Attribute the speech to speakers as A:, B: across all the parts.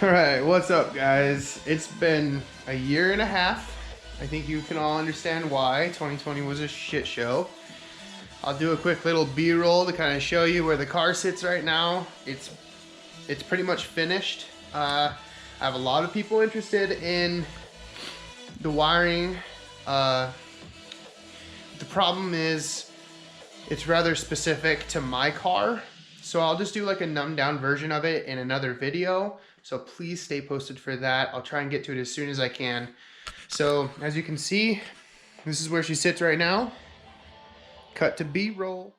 A: Alright, what's up guys? It's been a year and a half. I think you can all understand why. 2020 was a shit show. I'll do a quick little B-roll to kind of show you where the car sits right now. It's pretty much finished. I have a lot of people interested in the wiring. The problem is it's rather specific to my car. So I'll just do like a numbed down version of it in another video. So please stay posted for that. I'll try and get to it as soon as I can. So as you can see, this is where she sits right now. Cut to B-roll.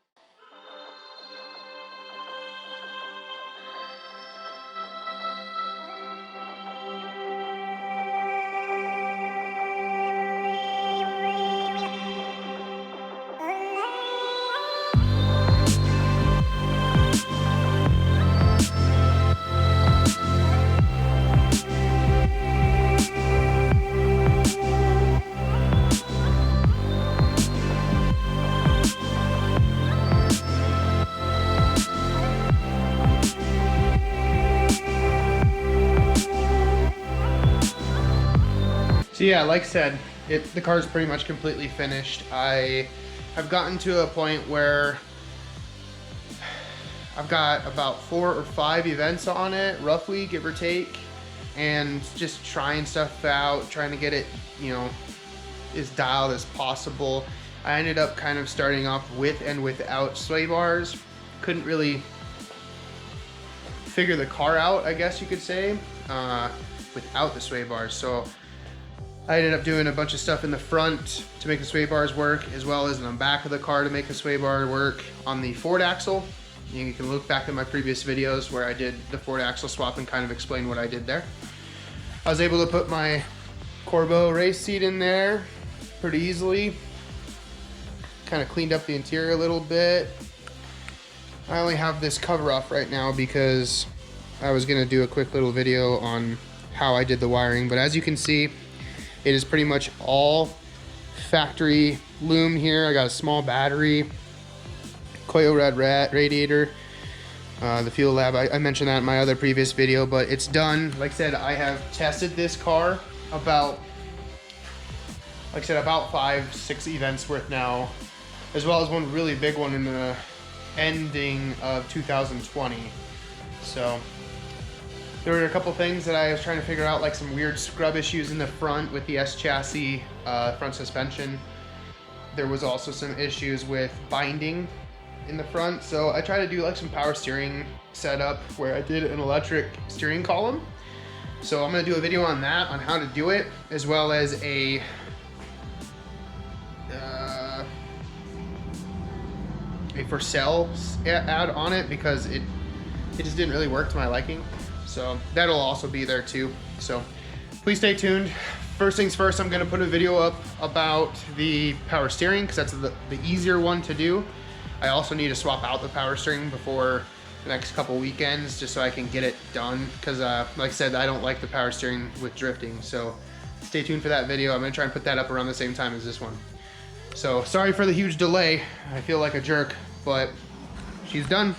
A: So yeah, like I said, the car's pretty much completely finished. I have gotten to a point where I've got about 4 or 5 events on it, roughly, give or take, and just trying stuff out, trying to get it, you know, as dialed as possible. I ended up kind of starting off with and without sway bars. Couldn't really figure the car out, I guess you could say, without the sway bars. So I ended up doing a bunch of stuff in the front to make the sway bars work, as well as in the back of the car to make the sway bar work on the Ford axle. You can look back at my previous videos where I did the Ford axle swap and kind of explain what I did there. I was able to put my Corbeau race seat in there pretty easily. Kind of cleaned up the interior a little bit. I only have this cover off right now because I was gonna do a quick little video on how I did the wiring, but as you can see, it is pretty much all factory loom here. I got a small battery, coil red radiator, the fuel lab. I mentioned that in my other previous video, but it's done. Like I said, I have tested this car about 5-6 events worth now, as well as one really big one in the ending of 2020. So there were a couple things that I was trying to figure out, like some weird scrub issues in the front with the S chassis front suspension. There was also some issues with binding in the front. So I tried to do like some power steering setup where I did an electric steering column. So I'm gonna do a video on that, on how to do it, as well as a for sale ad on it, because it just didn't really work to my liking. So that'll also be there too. So please stay tuned. First things first, I'm gonna put a video up about the power steering, because that's the easier one to do. I also need to swap out the power steering before the next couple weekends, just so I can get it done, because like I said, I don't like the power steering with drifting. So stay tuned for that video. I'm gonna try and put that up around the same time as this one. So sorry for the huge delay. I feel like a jerk, but she's done.